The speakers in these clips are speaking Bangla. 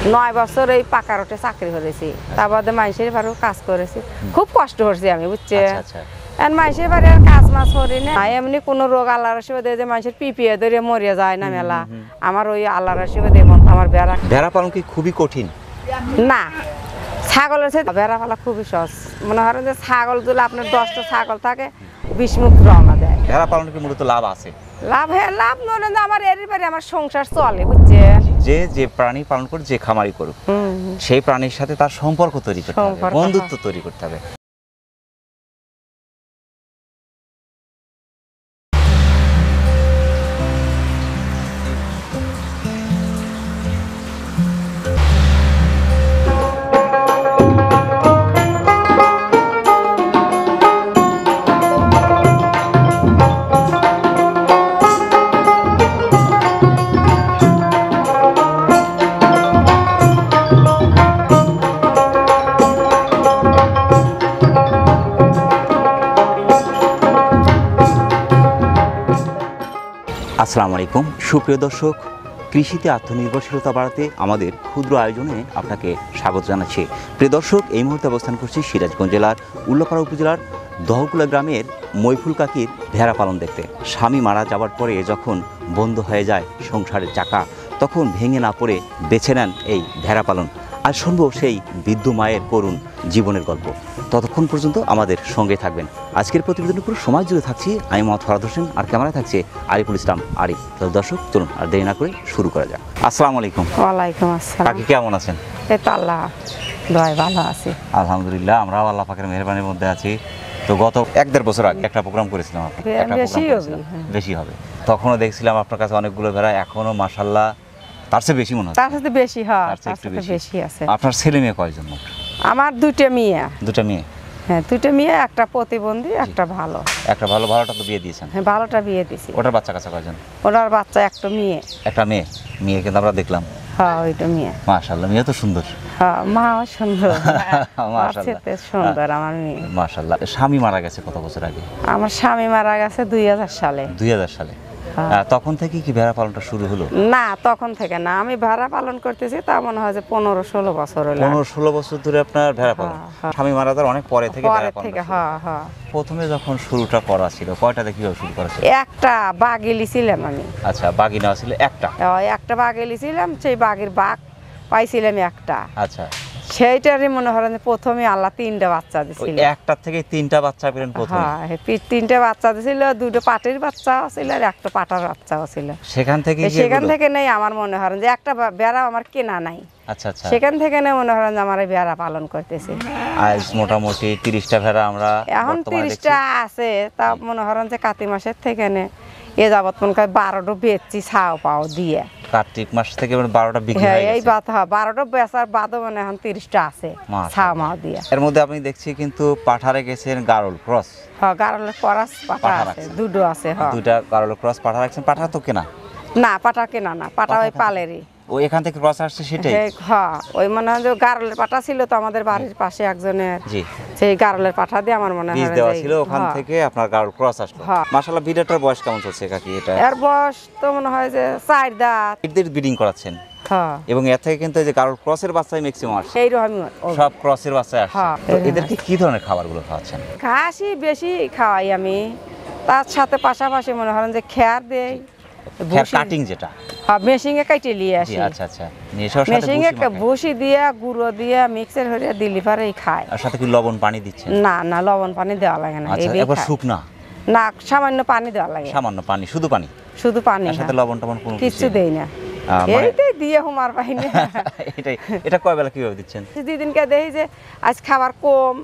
9 বছর এই পাকা রোটে চাকরি করেছি, তার বাদে মানুষের বাড়িও কাজ করেছি, খুব কষ্ট করছি আমি, বুঝছে। আর মানুষের বাড়ি আর কাজ মাছ করি না, এমনি কোনো রোগ আল্লাহর আশীর্বাদে যে মানুষের পিপিয়ে ধরে মরিয়া যায় না মেলা, আমার ওই আল্লাহর আশীর্বাদে আমার ভেড়া পালন কি খুবই কঠিন? না, ছাগলের সাথে ভেড়া পালা খুবই সহজ। মনে করেন যে ছাগল যদি আপনার 10টা ছাগল থাকে 20 মুখ রওনা দেয়। ভেড়া পালন কি মূলত লাভ আছে? লাভ নয় না, আমার এরই বাড়ি আমার সংসার চলে, বুঝছে। যে প্রাণী পালন করে যে খামারি করুক, সেই প্রাণীর সাথে তার সম্পর্ক তৈরি করতে হবে, বন্ধুত্ব তৈরি করতে হবে। আসসালামু আলাইকুম সুপ্রিয় দর্শক, কৃষিতে আত্মনির্ভরশীলতা বাড়াতে আমাদের ক্ষুদ্র আয়োজনে আপনাকে স্বাগত জানাচ্ছি। প্রিয় দর্শক, এই মুহূর্তে অবস্থান করছি সিরাজগঞ্জ জেলার উল্লাপাড়া উপজেলার দহকুলা গ্রামের মৈফুল কাকির ভেড়া পালন দেখতে। স্বামী মারা যাওয়ার পরে যখন বন্ধ হয়ে যায় সংসারের চাকা, তখন ভেঙে না পড়ে বেছে নেন এই ভেড়া পালন। আর শুনবো সেই বৃদ্ধ মায়ের করুণ জীবনের গল্প। ততক্ষণ পর্যন্ত আমাদের সঙ্গে থাকবেন। আজকের প্রতিবেদনের পুরো সময় জুড়ে থাকছি আমি মোহাম্মদ ফরাদ হোসেন, আর ক্যামেরায় থাকছে আরিফুল ইসলাম আরিফ। তাহলে দর্শক চলুন আর দেরি না করে শুরু করা যাক। আসসালামু আলাইকুম। ওয়ালাইকুম আসসালাম। কাকি কেমন আছেন? এই তো আল্লাহ দয় ভালো আছি, আলহামদুলিল্লাহ। আমরাও আল্লাহ পাকের মেহেরবানির মধ্যে আছি। তো গত 1-1.5 বছর আগে একটা প্রোগ্রাম করেছিলাম, বেশি হবে। তখনও দেখছিলাম আপনার কাছে অনেকগুলো ভেড়া, এখনো মাশাআল্লাহ তার চেয়ে বেশি মনে হয়। তার সাথে বেশি হয়, তার সাথে বেশি আছে। আপনার ছেলে মেয়ে কয়জন? আমার 2টা মেয়ে। 2টা মেয়ে? হ্যাঁ, 2টা মেয়ে, একটা প্রতিবন্ধী, একটা ভালো। একটা ভালো, ভালোটা তো বিয়ে দিয়েছেন? হ্যাঁ, ভালোটা বিয়ে দিয়েছি। ওটার বাচ্চা কাচ্চা কয়জন? ওটার বাচ্চা একটা মেয়ে। একটা মেয়ে? মেয়ে কিন্তু আমরা দেখলাম। হ্যাঁ, ওইটা মেয়ে। মাশাআল্লাহ, মেয়ে তো সুন্দর। হ্যাঁ, মাও সুন্দর। মাশাআল্লাহ সুন্দর আমার মেয়ে। মাশাআল্লাহ। স্বামী মারা গেছে কত বছর আগে? আমার স্বামী মারা গেছে 2000 সালে। 2000 সালে? তখন থেকে কি ভেড়া পালনটা শুরু হলো? না, তখন থেকে না, আমি ভেড়া পালন করতেছি তা মনে হয় যে 15-16 বছর হলো। 15-16 বছর ধরে আপনার ভেড়া পালন? স্বামী মারা যাওয়ার অনেক পরে থেকে ভেড়া পালন? হ্যাঁ হ্যাঁ। প্রথমে যখন শুরুটা করা ছিল কয়টা দিয়ে কিভাবে শুরু করা ছিল? একটা বাগেলি ছিলাম আমি। আচ্ছা, বাগি নেওয়া ছিল একটা? একটা বাগেলি ছিলাম, সেই বাগের বাঘ পাইছিলাম একটা। আচ্ছা, সেইটারই মনে করেন প্রথমে আল্লাহ 3টা বাচ্চা দিছিল। একটা থেকে 3টা বাচ্চা পেলেন প্রথমে? হ্যাঁ, 3টা বাচ্চা দিছিল, 2টো পাটির বাচ্চা ছিল আর একটা পাটার বাচ্চাও ছিল। সেখান থেকে নেই আমার মনে করেন যে একটা বেড়া আমার কেনা নাই। আচ্ছা আচ্ছা, সেখান থেকে নেই মনে করেন যে আমার ভেড়া পালন করতেছি। আজ মোটামুটি 30টা ভেড়া আমরা এখন 30টা আছে। তা মনে করেন যে কাতি মাসের থেকে নে এ যাবত মনে করেন 12টা বেচছি ছাও পাও দিয়ে। কার্তিক মাস থেকে 12টা বিক্রি হয়ে গেছে। এই বাত 12টা বেচার বাদও মানে এখন 30টা আছে ছাও মাও দিয়ে। এর মধ্যে আপনি দেখছি কিন্তু পাঠারে গেছেন গারল ক্রস? হ্যাঁ, গারলের ক্রস পাঠা আছে, 2টো আছে। হ্যাঁ, 2টা গারল ক্রস পাঠা রাখছেন। পাঠা তো কেনা না? পাঠা কেনা না, পাঠা ওই পালেরই। ও এখান থেকে ক্রস আসছে সেটাই? হ্যাঁ, ওই মনে হয় যে গারলের পাঠা ছিল তো আমাদের বাড়ির পাশে একজনের, জি, সেই গারলের পাঠা দিয়ে আমার মনে হয় দেওয়া ছিল, ওখান থেকে আপনার গারল ক্রস আসলো। মাশাআল্লাহ। বিড়াটার বয়স কেমন চলছে কাকি এটা? এর বয়স তো মনে হয় যে 4 দাঁত। এদের ব্রিডিং করাচ্ছেন? হ্যাঁ। এবং এর থেকে কিন্তু এই যে গারল ক্রসের বাচ্চাই ম্যাক্সিমাম আসে। এইরকম সব ক্রসের বাচ্চা আসে। তো এদেরকে কি ধরনের খাবারগুলো খাওয়াচ্ছেন? ঘাসই বেশি খাওয়াই আমি, তার সাথে পাশাপাশি মনে করেন যে খেয়ার দেই, কাটিং যেটা মেশিনে কেটে নিয়ে আসি। আচ্ছা আচ্ছা, মেশিনে ভুসি দিয়ে গুঁড়ো দিয়ে মিক্সার করে দিলি পারেই খায়। আর সাথে কি লবণ পানি দিচ্ছেন? না না, লবণ পানি দেওয়া লাগে না। এবার শুকনা না, সামান্য পানি দেওয়া লাগে। সামান্য পানি? শুধু পানি? শুধু পানি, সাথে লবণ টবণ কোনো কিছু দেই না। এইটাই দিয়ে হুমার পাইনি। এটা কয় বেলা কিভাবে দিচ্ছেন? যেদিনকে দেখি যে আজ খাবার কম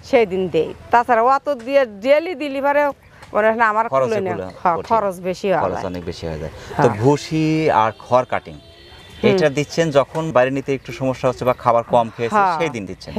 সেই দিন দেই। তাছাড়া অত দিয়ে ডেলি দিলি পারে আমার খরচ বেশি হয়, খরচ অনেক বেশি হয়ে যায়। তো ভুসি আর খড় কাটিং এটা দিচ্ছেন যখন বাইরে নিতে একটু সমস্যা হচ্ছে বা খাবার কম খেয়েছে সেই দিন দিচ্ছেন?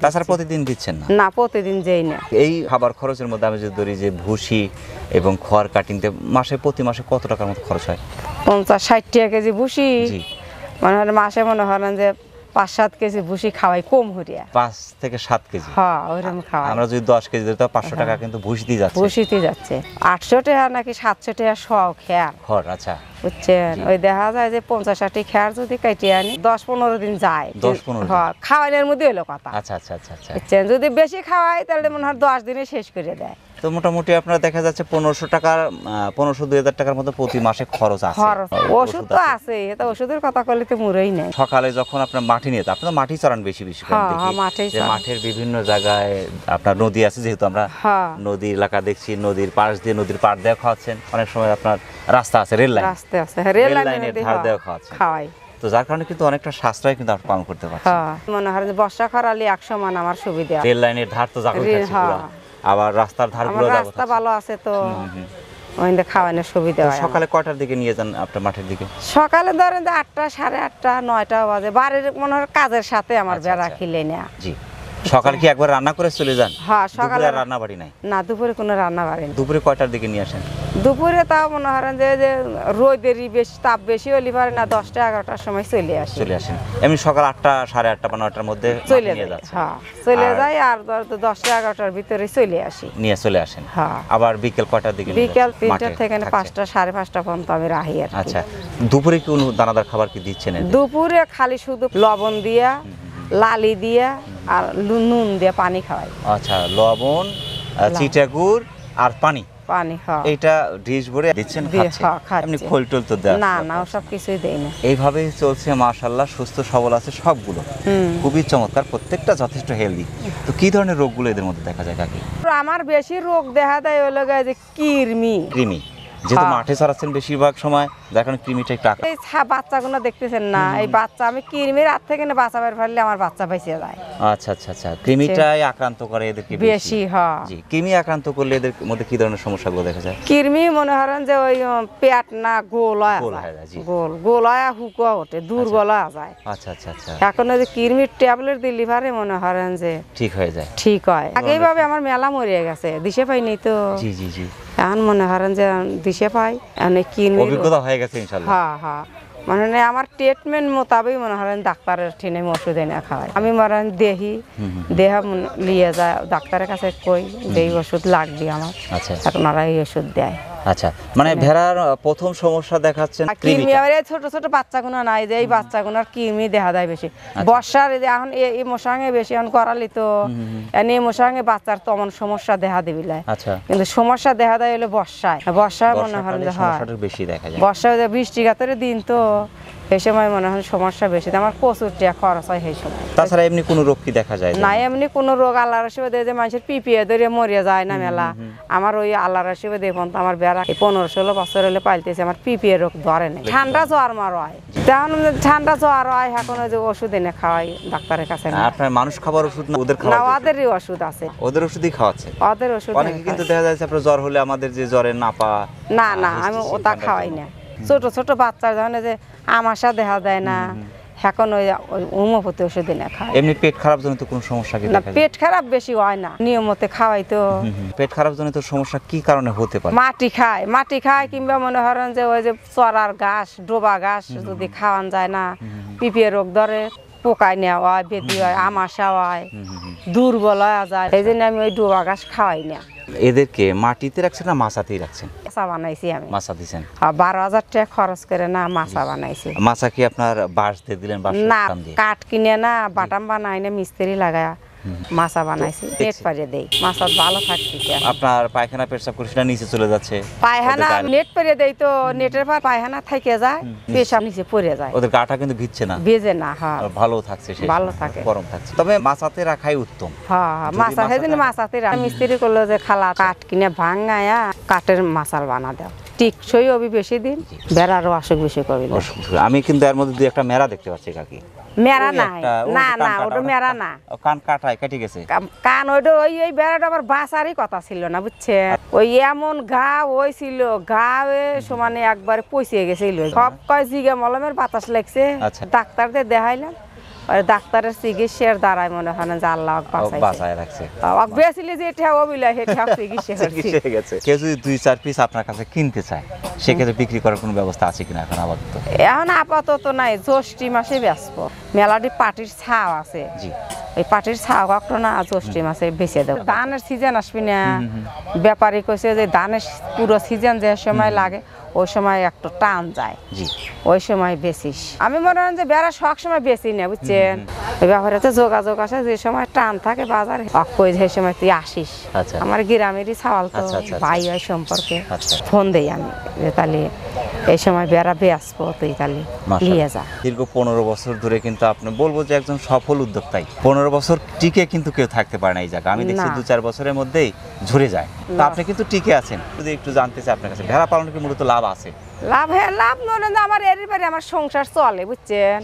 তাছাড়া প্রতিদিন দিচ্ছেন না? না, প্রতিদিন যেই না। এই খাবার খরচের মধ্যে আমি যদি ধরি যে ভুসি এবং খড় কাটিংতে প্রতি মাসে কত টাকার মতো খরচ হয়? 50-60 টাকা কেজি ভুসি, মানে মাসে মনে করেন যে 5-7 কেজি ভুসি খাওয়াই কম হরিয়া 5 থেকে 7 কেজি। হ্যাঁ ওইরকম খাওয়াই। আমরা যদি 10 কেজি দিই তো 500 টাকা কিন্তু ভুসিতেই যাচ্ছে। ভুসিতে যাচ্ছে 800 টাকা নাকি 700 টাকা সহ খেয়ার। খড়, আচ্ছা বুঝছেন, ওই দেখা যায় যে 50-60 খেয়ার যদি কাটিয়ে আনি 10-15 দিন যায়। 10-15 দিন। হ্যাঁ খাওয়ানোর মধ্যে হলো কথা। আচ্ছা আচ্ছা আচ্ছা আচ্ছা। বুঝছেন, যদি বেশি খাওয়াই তাহলে মনে হয় 10 দিনে শেষ করে দেয়। তো মোটামুটি আপনার দেখা যাচ্ছে 1500 টাকার 1500-2000 টাকার মতো প্রতি মাসে খরচ আছে। খরচ ওষুধ তো আছে, এটা ওষুধের কথা বললে তো মুরেই নেই। সকালে যখন আপনার মাটি নিয়ে আপনি তো মাটি চড়ান বেশি বেশি করে হ্যাঁ, দেখি হ্যাঁ, মাঠেই যে চড়াই। মাঠের বিভিন্ন জায়গায় আপনার নদী আছে, যেহেতু আমরা হ্যাঁ নদী এলাকা দেখছি, নদীর পাশ দিয়ে নদীর পাড় দিয়ে খাওয়াচ্ছেন, অনেক সময় আপনার রাস্তা আছে, রেল লাইন, রাস্তা আছে, রেল রেল লাইনের লাইনের মধ্যে ধার দিয়ে খাওয়াচ্ছেন। খাওয়াই। তো যার কারণে কিন্তু অনেকটা সাশ্রয় কিন্তু আপনি পালন করতে পারছেন। হ্যাঁ মনে হয় যে বর্ষা খরালি 100 মান আমার সুবিধা। রেল লাইনের ধার তো জাগো রেল, থাকছে পুরো, হ্যাঁ। আবার রাস্তার ধারগুলো আমার জাগো রাস্তা থাকছে। ভালো আছে তো ওইটা খাওয়ানোর সুবিধা হয় আমার। সকালে কয়টার দিকে নিয়ে যান আপনার মাঠের দিকে? সকালে ধরেন যে 8টা, 8:30, 9টা বাজে, বাড়ির মনে হয় কাজের সাথে আমার আচ্ছা, বেড়া আচ্ছা। খিলে নেয়া। জি। সকালে কি একবার রান্না করে চলে যান? হ্যাঁ দুপুরে সকালে আর রান্না বাড়ি নাই? না, দুপুরে কোনো রান্না বাড়ি না। দুপুরে কয়টার দিকে নিয়ে আসেন? দুপুরে তাও মনে হয় যে রোদেরই বেশি তাপ বেশি হলে পারে না 10টা 11টার সময় চলে আসি। চলে আসেন এমনি সকাল 8টা, 8:30 বা 9টার মধ্যে চলে নিয়ে যায়, যাচ্ছেন? হ্যাঁ চলে আর- যাই, আর 10টা 11টার ভিতরে চলে আসি। নিয়ে চলে আসেন। হ্যাঁ আবার বিকেল কয়টার দিকে নিয়ে বিকেল যাচ্ছেন? 3টা মাঠে থেকে থাকছে? 5টা 5:30 পর্যন্ত আমি রাহি আর কি। আচ্ছা, দুপুরে কি কোনো দানাদার খাবার কি দিচ্ছেন এদের? দুপুরে খালি শুধু লবণ দিয়া, লালি দিয়া আর নুন দিয়া পানি খাওয়াই। আচ্ছা, লবণ, চিটাগুড় আর পানি, পানি খাওয়া এইটা ডিশ ভরে দিচ্ছেন, দিয়ে, খাচ্ছে? হ্যাঁ, খাচ্ছে। এমনি খোল টোল তো দেওয়া? না না ওসব কিছুই দেই না। এইভাবেই চলছে মাশাআল্লাহ, সুস্থ সবল আছে সবগুলো, খুবই চমৎকার, প্রত্যেকটা যথেষ্ট হেলদি। তো কি ধরনের রোগগুলো এদের মধ্যে দেখা যায় কাকি? আমার বেশি রোগ দেখা দেয় হলো গিয়ে যে কৃমি। কৃমি, যেহেতু হ্যাঁ। মাঠে চড়াচ্ছেন বেশিরভাগ সময়, যার কারণে কৃমিটা একটু এই বাচ্চাগুলো দেখতেছেন না, এই বাচ্চা আমি কৃমির হাত থেকে না বাঁচাবার পারলে আমার বাচ্চা বেঁচে যায়। আচ্ছা আচ্ছা আচ্ছা, কৃমিটাই আক্রান্ত করে এদেরকে বেশি হ্যাঁ। জি, কৃমি আক্রান্ত করলে এদের মধ্যে কি ধরনের সমস্যাগুলো দেখা যায়? কৃমি মনে করেন যে ওই পেট না গোল গোল হয় হয়ে যায়, জি। গোল গোল হয় হুকুয়া ওঠে, দুর্বল হয়ে যায়। আচ্ছা আচ্ছা আচ্ছা, এখন ওই যে কৃমির ট্যাবলেট দিলি পারে মনে করেন যে ঠিক হয়ে যায়। ঠিক হয়। আগে এইভাবে আমার মেলা মরিয়ে গেছে, দিশে পাইনি তো। জি জি জি, এখন মনে করেন যে দিশে পাই, অনেক কৃমি। অভিজ্ঞতা হয়ে গেছে ইনশাআল্লাহ। হ্যাঁ হ্যাঁ, মানে আমার ট্রিটমেন্ট মোতাবেক মনে করেন ডাক্তারের ঠিনে ওষুধ এনে খাওয়াই। আমি মনে হয় দেহি দেহা লিয়ে যায় ডাক্তারের কাছে, কই যে এই ওষুধ লাগবে আমার, আচ্ছা এখন ওরা এই ওষুধ দেয়। আচ্ছা, মানে ভেড়ার প্রথম সমস্যা দেখাচ্ছেন কৃমি, কৃমিটা। আবার এই ছোট ছোট বাচ্চাগুলো নাই যে এই বাচ্চাগুলোর কৃমি দেখা দেয় বেশি। বর্ষার এই যে এখন এই মশাঙ্গে বেশি এখন করালি তো এই মশাঙ্গে বাচ্চার তেমন সমস্যা দেখা দিবিলে। আচ্ছা, কিন্তু সমস্যা দেখা দেয় হলো বর্ষায় মনে হয় বর্ষাকালে যে হয় সমস্যাটা বেশি দেখা যায়। বর্ষায় যে বৃষ্টিঘাতের দিন তো সেই সময় মনে হয় সমস্যা বেশি, আমার প্রচুর টাকা খরচ হয় সেই সময়। তাছাড়া এমনি কোনো রোগ কি দেখা যায়? না এমনি কোনো রোগ আল্লাহর আশীর্বাদে যে মানুষের পিপিয়ে ধরে মরিয়া যায় না মেলা, আমার ওই আল্লাহর আশীর্বাদে এখন তো আমার বেড়া 15-16 বছর হলে পালতেছে, আমার পিপিয়ে রোগ ধরে নেই। ঠান্ডা জ্বর মার হয়, তেমন ঠান্ডা জ্বর হয়, এখন ওই যে ওষুধ এনে খাওয়াই ডাক্তারের কাছে। আপনার মানুষ খাবার ওষুধ না ওদের না খাওয়া? ওদেরই ওষুধ আছে, ওদের ওষুধই খাওয়াচ্ছে। ওদের ওষুধ অনেকে কিন্তু দেখা যাচ্ছে আপনার জ্বর হলে আমাদের যে জ্বরের নাপা, না না আমি ওটা খাওয়াই না। ছোট ছোট বাচ্চা যখন যে আমাশা দেখা দেয় না, এখন ওই হোমিওপ্যাথি ওষুধ এনে খায়। এমনি পেট খারাপ জনিত কোনো সমস্যা কি না দেখা যায়? পেট খারাপ বেশি হয় না, নিয়মিত খাওয়াই তো। পেট খারাপ জনিত সমস্যা কি কারণে হতে পারে? মাটি খায় কিংবা মনে করেন যে ওই যে চড়ার ঘাস, ডোবা ঘাস যদি খাওয়ান যায় না, পিপিএ রোগ ধরে, পোকায় নেওয়া হয়, বেদি হয়, আমাশা হয়, দুর্বল হয়ে যায়, এই জন্য আমি ওই ডোবা ঘাস খাওয়াই না। এদেরকে মাটিতে রাখছেন না মাছাতেই রাখছেন? মাছা বানাইছি আমি, মাছা দিছেন? 12,000 টাকা খরচ করে না মাছা বানাইছি। মাছা কি আপনার বাঁশ দিয়ে দিলেন? বাঁশ না দিয়ে? কাঠ কিনে না, বাটাম বানাই না, মিস্ত্রি লাগায় মাছা বানাইছি, নেট পারিয়ে দেই, মাছা ভালো থাকছে। আপনার পায়খানা পেশাব করে সেটা নিচে চলে যাচ্ছে? পায়খানা ওদের গায়ে- নেট পারিয়ে দেই তো, নেটের পর পায়খানা থেকে যায়, পেশাব নিচে পড়ে যায়, ওদের গাটা কিন্তু ভিজছে না, ভেজে না। হ্যাঁ আর ভালো থাকছে, সে ভালো থাকে, গরম থাকছে। তবে মাছাতে রাখাই উত্তম। হ্যাঁ যদি মাছা সেদিন মাছাতে মিস্ত্রি করলো যে খালা কাঠ কিনে ভাঙায়া কাঠের মাছাল বানা দাও, টিকসই হবি বেশি দিন, বেড়ারও অসুখ বেশি করবি না। আমি কিন্তু এর মধ্যে দুই একটা মেরা দেখতে পাচ্ছি কাকি। মেরা ওই নাই, একটা, ওই না যে কান না কাটা, ওটা মেরা না, কান কাটায় কেটে গেছে। কান ওইটা ওই এই বেড়াটা আবার বাঁচারই কথা ছিল না, বুঝছে? ওই এমন ঘা হয়েছিল, ঘা হয়ে সমানে একবারে পচিয়ে গেছিল, সব কয় জিগা মলমের বাতাস লাগছে, আচ্ছা। ডাক্তারদের দেখাইলাম, ডাক্তারের চিকিৎসার দ্বারাই মনে হয় যে আল্লাহ বাঁচায় রাখছে। বেসিলে যে এটা অবিলা সেটা চিকিৎসা করছি। চিকিৎসা হয়ে গেছে। কেউ যদি 2-4 পিস আপনার কাছে কিনতে চায়, সেক্ষেত্রে বিক্রি করার কোনো ব্যবস্থা আছে কিনা এখন আপাতত? এখন আপাতত নাই, জ্যৈষ্ঠী মাসে বেচবো। মেলাটি পাটির ছাও আছে, জি এই পাটির ছাও কখনো না জ্যৈষ্ঠ মাসে বেঁচে দেবো। ধানের সিজন আসবি না, ব্যাপারী কইছে যে ধানের পুরো সিজন যে সময় লাগে ওই সময় একটু টান যায়, জি ওই সময় বেচিস। আমি মনে হয় যে বেড়া সব সময় বেশি না, বুঝছেন? ওই ব্যাপারে তো যোগাযোগ আছে, যে সময় টান থাকে বাজারে কই যে সময় তুই আসিস। আচ্ছা আমার গ্রামেরই ছাওয়াল তো, আচ্ছা, আচ্ছা, ভাই হয় সম্পর্কে, আচ্ছা। ফোন দেই আমি যে তাহলে এই সময় বেড়া বেসবো, তুই তাহলে নিয়ে যা। দীর্ঘ 15 বছর ধরে কিন্তু আপনি বলবো যে একজন সফল উদ্যোক্তাই। 15 বছর টিকে কিন্তু কেউ থাকতে পারে না এই জায়গা। আমি দেখছি না। 2-4 বছরের মধ্যেই ঝরে যায়। তো না। আপনি কিন্তু টিকে আছেন। যদি একটু জানতে চাই আপনার কাছে, ভেড়া পালনে কি মূলত লাভ আছে? লাভ হ্যাঁ লাভ নয় না, আমার এরই বাড়ি আমার সংসার চলে, বুঝছেন?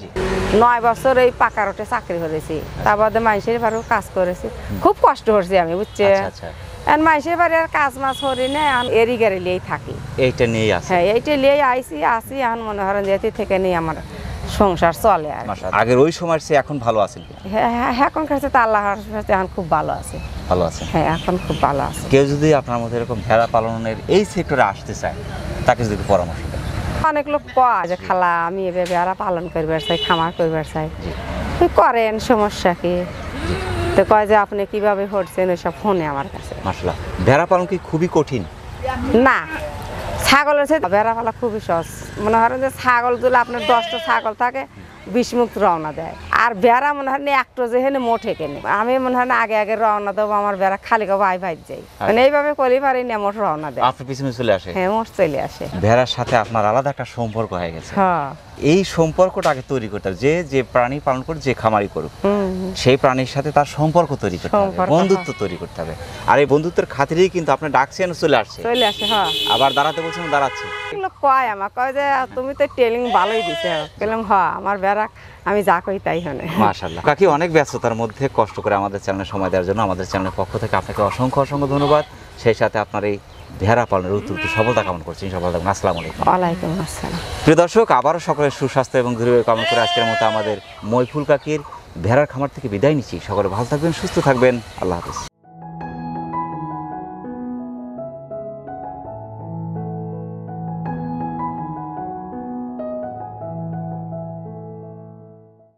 9 বছর এই পাকা রোটে চাকরি করেছি, তার বাদে মানুষের বাড়িও কাজ করেছি, খুব কষ্ট করছি আমি, বুঝছেন? আচ্ছা আচ্ছা, আর মানুষের বাড়ি আর কাজ মাছ করি না, এরি গাড়ি লিয়েই থাকি। এইটা নিয়েই আছে। হ্যাঁ এইটা লিয়ে আসি এখন মনে করেন যে এটি থেকে নিয়ে আমার সংসার চলে আর কি। মাশাআল্লাহ। আগের ওই সময়ের চেয়ে এখন ভালো আছেন কিনা? হ্যাঁ এখন কাছে তো আল্লাহর কাছে এখন খুব ভালো আছে। ভালো আছেন। হ্যাঁ এখন খুব ভালো আছে। কেউ যদি আপনার মধ্যে এরকম ভেড়া পালনের এই সেক্টরে আসতে চায়, তাকে যদি একটু পরামর্শ দেন। অনেক লোক কয় যে খালা আমি এভাবে বেড়া পালন করবার চাই, খামার করবার চাই, তুই করেন, সমস্যা কি? তো কয় যে আপনি কিভাবে করছেন ওইসব ফোনে আমার কাছে। মাশাআল্লাহ। ভেড়া পালন কি খুবই কঠিন? না, ছাগলের চেয়ে ভেড়া পালা খুবই সহজ। মনে করেন যে ছাগল যদি আপনার 10টা ছাগল থাকে, বিষমুক্ত রওনা দেয়। আর বেড়া মনে হয় একটু যেখানে মোটে কেনে, আমি মনে হয় আগে রওনা দেবো, আমার বেড়া খালি ভাই যাই, মানে এইভাবে করি পারি না, মোট রওনা দেয়। আপনার পিছনে চলে আসে? হ্যাঁ মোট চলে আসে। ভেড়ার সাথে আপনার আলাদা একটা সম্পর্ক হয়ে গেছে। হ্যাঁ এই সম্পর্কটা আগে তৈরি করতে হবে। যে প্রাণী পালন করে, যে খামারি করুক, সেই প্রাণীর সাথে তার সম্পর্ক তৈরি করতে হবে, সম্পর্ক, বন্ধুত্ব তৈরি করতে হবে। আর এই বন্ধুত্বের খাতিরেই কিন্তু আপনি ডাকছেন, চলে আসছে। হ্যাঁ। আবার দাঁড়াতে বলছেন, দাঁড়াচ্ছে। এগুলো কয় আমার, কয় যে তুমি তো ট্রেনিং ভালোই দিছে। বললাম হ্যাঁ, আমার বেড়া আমি যা কই তাই হনে। মাশাআল্লাহ। কাকি অনেক ব্যস্ততার মধ্যে কষ্ট করে আমাদের চ্যানেলে সময় দেওয়ার জন্য আমাদের চ্যানেলের পক্ষ থেকে আপনাকে অসংখ্য ধন্যবাদ। সেই সাথে আপনার এই ভেড়া পালনের উত্তরোত্তর সফলতা কামনা করছি। সফলতা। আসসালামু আলাইকুম। ওয়ালাইকুম আসসালাম। প্রিয় দর্শক, আবারও সকলের সুস্বাস্থ্য এবং দীর্ঘায়ু কামনা করে আজকের মতো আমাদের মইফুল কাকির ভেড়ার খামার থেকে বিদায় নিচ্ছি। সকলে ভালো থাকবেন, সুস্থ থাকবেন। আল্লাহ হাফেজ।